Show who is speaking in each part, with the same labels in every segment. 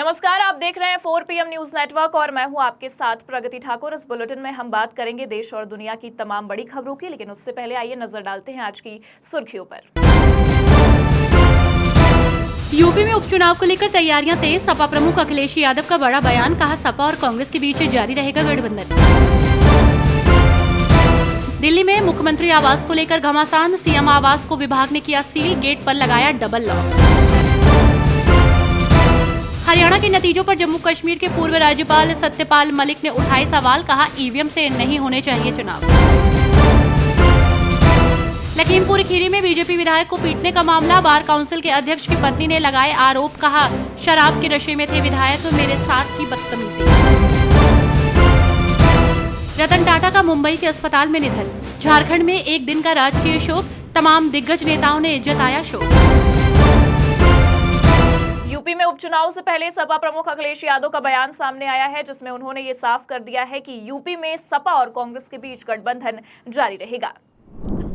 Speaker 1: नमस्कार, आप देख रहे हैं 4 PM न्यूज नेटवर्क और मैं हूं आपके साथ प्रगति ठाकुर। इस बुलेटिन में हम बात करेंगे देश और दुनिया की तमाम बड़ी खबरों की, लेकिन उससे पहले आइए नजर डालते हैं आज की सुर्खियों पर।
Speaker 2: यूपी में उपचुनाव को लेकर तैयारियां तेज। सपा प्रमुख अखिलेश यादव का बड़ा बयान, कहा सपा और कांग्रेस के बीच जारी रहेगा गठबंधन। दिल्ली में मुख्यमंत्री आवास को लेकर घमासान, सीएम आवास को विभाग ने किया सील, गेट पर लगाया डबल लॉक। हरियाणा के नतीजों पर जम्मू कश्मीर के पूर्व राज्यपाल सत्यपाल मलिक ने उठाए सवाल, कहा ईवीएम से नहीं होने चाहिए चुनाव। लखीमपुर खीरी में बीजेपी विधायक को पीटने का मामला, बार काउंसिल के अध्यक्ष की पत्नी ने लगाए आरोप, कहा शराब के नशे में थे विधायक, मेरे साथ की बदतमीजी। रतन टाटा का मुंबई के अस्पताल में निधन, झारखंड में एक दिन का राजकीय शोक, तमाम दिग्गज नेताओं ने जताया शोक।
Speaker 1: यूपी में उपचुनाव से पहले सपा प्रमुख अखिलेश यादव का बयान सामने आया है, जिसमें उन्होंने ये साफ कर दिया है कि यूपी में सपा और कांग्रेस के बीच गठबंधन जारी रहेगा।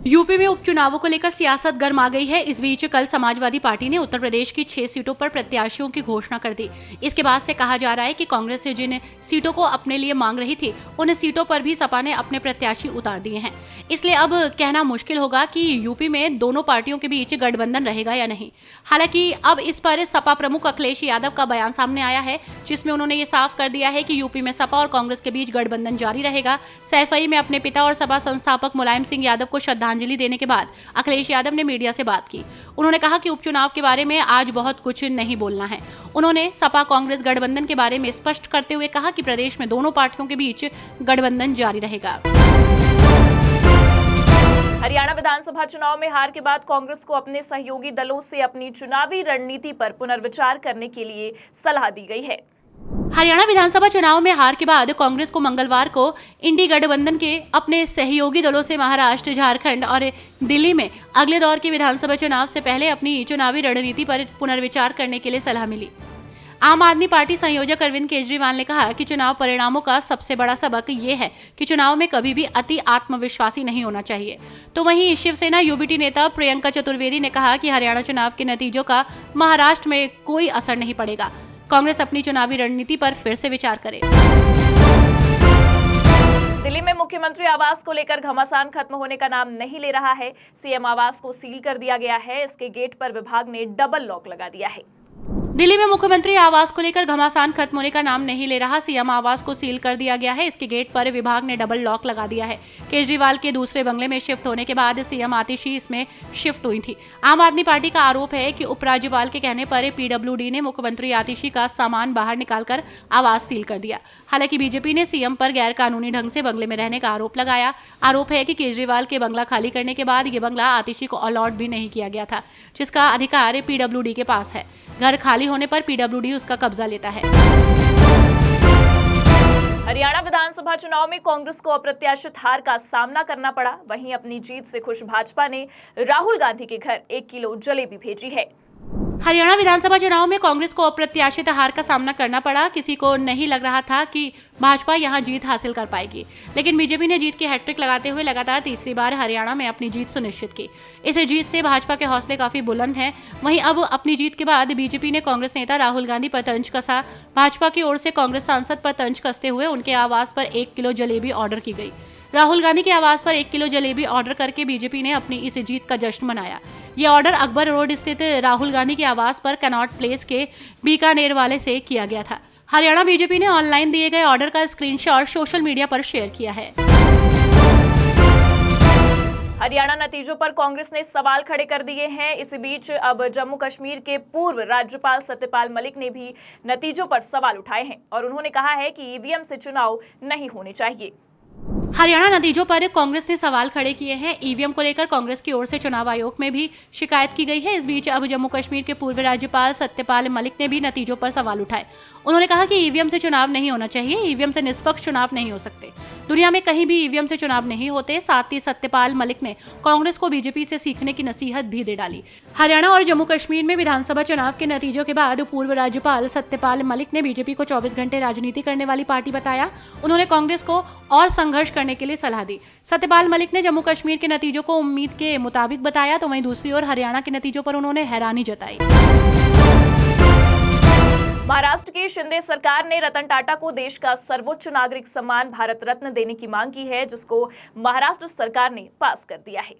Speaker 2: यूपी में उपचुनावों को लेकर सियासत गर्म आ गई है। इस बीच कल समाजवादी पार्टी ने उत्तर प्रदेश की 6 सीटों पर प्रत्याशियों की घोषणा कर दी। इसके बाद से कहा जा रहा है कि कांग्रेस से जिन सीटों को अपने लिए मांग रही थी, उन सीटों पर भी सपा ने अपने प्रत्याशी उतार दिए हैं। इसलिए अब कहना मुश्किल होगा कि यूपी में दोनों पार्टियों के बीच गठबंधन रहेगा या नहीं। हालांकि अब इस पर सपा प्रमुख अखिलेश यादव का बयान सामने आया है, जिसमें उन्होंने ये साफ कर दिया है कि यूपी में सपा और कांग्रेस के बीच गठबंधन जारी रहेगा। सैफई में अपने पिता और सपा संस्थापक मुलायम सिंह यादव को श्रद्धांजलि देने के बाद अखिलेश यादव ने मीडिया से बात की। उन्होंने कहा कि उपचुनाव के बारे में आज बहुत कुछ नहीं बोलना है। उन्होंने सपा कांग्रेस गठबंधन के बारे में स्पष्ट करते हुए कहा कि प्रदेश में दोनों पार्टियों के बीच गठबंधन जारी रहेगा।
Speaker 1: हरियाणा विधानसभा चुनाव में हार के बाद कांग्रेस को अपने सहयोगी दलों से अपनी चुनावी रणनीति पर पुनर्विचार करने के लिए सलाह दी गई है।
Speaker 2: हरियाणा विधानसभा चुनाव में हार के बाद कांग्रेस को मंगलवार को इंडी गठबंधन के अपने सहयोगी दलों से महाराष्ट्र, झारखंड और दिल्ली में अगले दौर के विधानसभा चुनाव से पहले अपनी चुनावी रणनीति पर पुनर्विचार करने के लिए सलाह मिली। आम आदमी पार्टी संयोजक अरविंद केजरीवाल ने कहा कि चुनाव परिणामों का सबसे बड़ा सबक ये है कि चुनाव में कभी भी अति आत्मविश्वासी नहीं होना चाहिए। तो वहीं शिवसेना यूबीटी नेता प्रियंका चतुर्वेदी ने कहा कि हरियाणा चुनाव के नतीजों का महाराष्ट्र में कोई असर नहीं पड़ेगा। कांग्रेस अपनी चुनावी रणनीति पर फिर से विचार करे।
Speaker 1: दिल्ली में मुख्यमंत्री आवास को लेकर घमासान खत्म होने का नाम नहीं ले रहा है। सीएम आवास को सील कर दिया गया है। इसके गेट पर विभाग ने डबल लॉक लगा दिया है।
Speaker 2: दिल्ली में मुख्यमंत्री आवास को लेकर घमासान खत्म होने का नाम नहीं ले रहा। सीएम आवास को सील कर दिया गया है। इसके गेट पर विभाग ने डबल लॉक लगा दिया है। केजरीवाल के दूसरे बंगले में शिफ्ट होने के बाद सीएम आतिशी इसमें शिफ्ट हुई थी। आम आदमी पार्टी का आरोप है कि उपराज्यपाल के कहने पर पीडब्ल्यूडी ने मुख्यमंत्री आतिशी का सामान बाहर निकालकर आवास सील कर दिया। हालांकि बीजेपी ने सीएम पर गैर कानूनी ढंग से बंगले में रहने का आरोप लगाया। आरोप है कि केजरीवाल के बंगला खाली करने के बाद ये बंगला आतिशी को अलॉट भी नहीं किया गया था, जिसका अधिकार पीडब्ल्यूडी के पास है। घर खाली होने पर पीडब्ल्यूडी उसका कब्जा लेता है।
Speaker 1: हरियाणा विधानसभा चुनाव में कांग्रेस को अप्रत्याशित हार का सामना करना पड़ा। वहीं अपनी जीत से खुश भाजपा ने राहुल गांधी के घर 1 किलो जलेबी भेजी है।
Speaker 2: हरियाणा विधानसभा चुनाव में कांग्रेस को अप्रत्याशित हार का सामना करना पड़ा। किसी को नहीं लग रहा था कि भाजपा यहां जीत हासिल कर पाएगी, लेकिन बीजेपी ने जीत की हैट्रिक लगाते हुए लगातार तीसरी बार हरियाणा में अपनी जीत सुनिश्चित की। इस जीत से भाजपा के हौसले काफी बुलंद हैं। वहीं अब अपनी जीत के बाद बीजेपी ने कांग्रेस नेता राहुल गांधी पर तंज कसा। भाजपा की ओर से कांग्रेस सांसद पर तंज कसते हुए उनके आवास पर 1 किलो जलेबी ऑर्डर की गई। राहुल गांधी के आवास पर 1 किलो जलेबी ऑर्डर करके बीजेपी ने अपनी इस जीत का जश्न मनाया। ये ऑर्डर अकबर रोड स्थित राहुल गांधी के आवास पर कनॉट प्लेस के बीकानेर वाले से किया गया था। हरियाणा बीजेपी ने ऑनलाइन दिए गए ऑर्डर का स्क्रीनशॉट सोशल मीडिया पर शेयर किया है।
Speaker 1: हरियाणा नतीजों पर कांग्रेस ने सवाल खड़े कर दिए हैं। इसी बीच अब जम्मू कश्मीर के पूर्व राज्यपाल सत्यपाल मलिक ने भी नतीजों पर सवाल उठाए हैं और उन्होंने कहा है कि ईवीएम से चुनाव नहीं होने चाहिए।
Speaker 2: हरियाणा नतीजों पर कांग्रेस ने सवाल खड़े किए हैं। ईवीएम को लेकर कांग्रेस की ओर से चुनाव आयोग में भी शिकायत की गई है। इस बीच अब जम्मू कश्मीर के पूर्व राज्यपाल सत्यपाल मलिक ने भी नतीजों पर सवाल उठाए। उन्होंने कहा कि ईवीएम से चुनाव नहीं होना चाहिए, ईवीएम से निष्पक्ष चुनाव नहीं हो सकते। दुनिया में कहीं भी ईवीएम से चुनाव नहीं होते। साथ ही सत्यपाल मलिक ने कांग्रेस को बीजेपी से सीखने की नसीहत भी दे डाली। हरियाणा और जम्मू कश्मीर में विधानसभा चुनाव के नतीजों के बाद पूर्व राज्यपाल सत्यपाल मलिक ने बीजेपी को 24 घंटे राजनीति करने वाली पार्टी बताया। उन्होंने कांग्रेस को और संघर्ष करने के लिए सलाह दी। सत्यपाल मलिक ने जम्मू कश्मीर के नतीजों को उम्मीद के मुताबिक बताया, तो वहीं दूसरी ओर हरियाणा के नतीजों पर उन्होंने हैरानी जताई।
Speaker 1: महाराष्ट्र की शिंदे सरकार ने रतन टाटा को देश का सर्वोच्च नागरिक सम्मान भारत रत्न देने की मांग की है, जिसको महाराष्ट्र सरकार ने पास कर दिया है।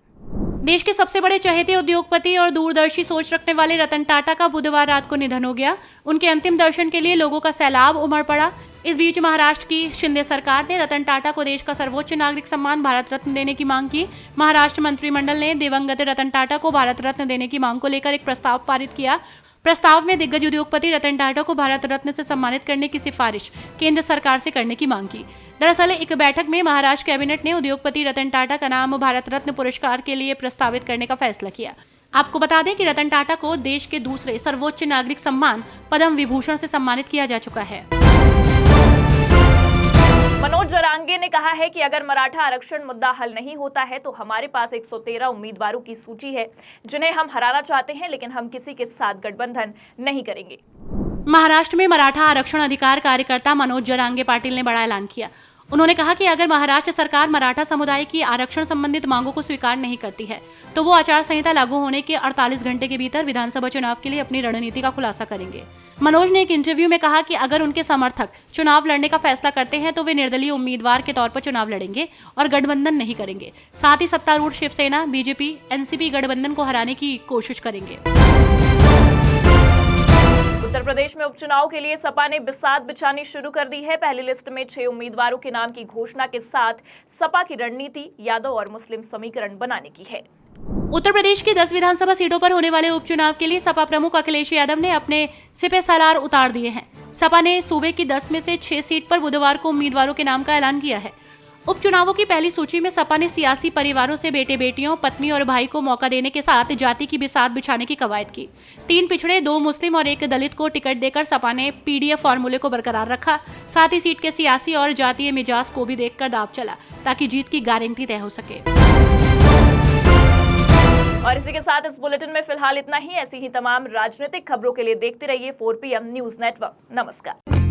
Speaker 2: देश के सबसे बड़े चहेते उद्योगपति और दूरदर्शी सोच रखने वाले रतन टाटा का बुधवार रात को निधन हो गया। उनके अंतिम दर्शन के लिए लोगों का सैलाब उमड़ पड़ा। इस बीच महाराष्ट्र की शिंदे सरकार ने रतन टाटा को देश का सर्वोच्च नागरिक सम्मान भारत रत्न देने की मांग की। महाराष्ट्र मंत्रिमंडल ने दिवंगत रतन टाटा को भारत रत्न देने की मांग को लेकर एक प्रस्ताव पारित किया। प्रस्ताव में दिग्गज उद्योगपति रतन टाटा को भारत रत्न से सम्मानित करने की सिफारिश केंद्र सरकार से करने की मांग की। दरअसल एक बैठक में महाराष्ट्र कैबिनेट ने उद्योगपति रतन टाटा का नाम भारत रत्न पुरस्कार के लिए प्रस्तावित करने का फैसला किया। आपको बता दें कि रतन टाटा को देश के दूसरे सर्वोच्च नागरिक सम्मान पद्म विभूषण से सम्मानित किया जा चुका है।
Speaker 1: मनोज जरांगे ने कहा है कि अगर मराठा आरक्षण मुद्दा हल नहीं होता है तो हमारे पास 113 उम्मीदवारों की सूची है जिन्हें हम हराना चाहते हैं, लेकिन हम किसी के साथ गठबंधन नहीं करेंगे।
Speaker 2: महाराष्ट्र में मराठा आरक्षण अधिकार कार्यकर्ता मनोज जरांगे पाटिल ने बड़ा ऐलान किया। उन्होंने कहा कि अगर महाराष्ट्र सरकार मराठा समुदाय की आरक्षण संबंधित मांगों को स्वीकार नहीं करती है तो वो आचार संहिता लागू होने के 48 घंटे के भीतर विधानसभा चुनाव के लिए अपनी रणनीति का खुलासा करेंगे। मनोज ने एक इंटरव्यू में कहा कि अगर उनके समर्थक चुनाव लड़ने का फैसला करते हैं तो वे निर्दलीय उम्मीदवार के तौर पर चुनाव लड़ेंगे और गठबंधन नहीं करेंगे। साथ ही सत्तारूढ़ शिवसेना, बीजेपी, एनसीपी गठबंधन को हराने की कोशिश करेंगे।
Speaker 1: उत्तर प्रदेश में उपचुनाव के लिए सपा ने बिसात बिछानी शुरू कर दी है। पहली लिस्ट में 6 उम्मीदवारों के नाम की घोषणा के साथ सपा की रणनीति यादव और मुस्लिम समीकरण बनाने की है।
Speaker 2: उत्तर प्रदेश की 10 विधानसभा सीटों पर होने वाले उपचुनाव के लिए सपा प्रमुख अखिलेश यादव ने अपने सिपह सालार उतार दिए हैं। सपा ने सूबे की 10 में से 6 सीट पर बुधवार को उम्मीदवारों के नाम का ऐलान किया है। उपचुनावों की पहली सूची में सपा ने सियासी परिवारों से बेटे बेटियों, पत्नी और भाई को मौका देने के साथ जाति की बिसात बिछाने की कवायद की। 3 पिछड़े, 2 मुस्लिम और 1 दलित को टिकट देकर सपा ने पीडीएफ फॉर्मूले को बरकरार रखा। साथ ही सीट के सियासी और जातीय मिजाज को भी देखकर दांव चला ताकि जीत की गारंटी तय हो सके।
Speaker 1: और इसी के साथ इस बुलेटिन में फिलहाल इतना ही। ऐसी ही तमाम राजनीतिक खबरों के लिए देखते रहिए 4PM न्यूज नेटवर्क। नमस्कार।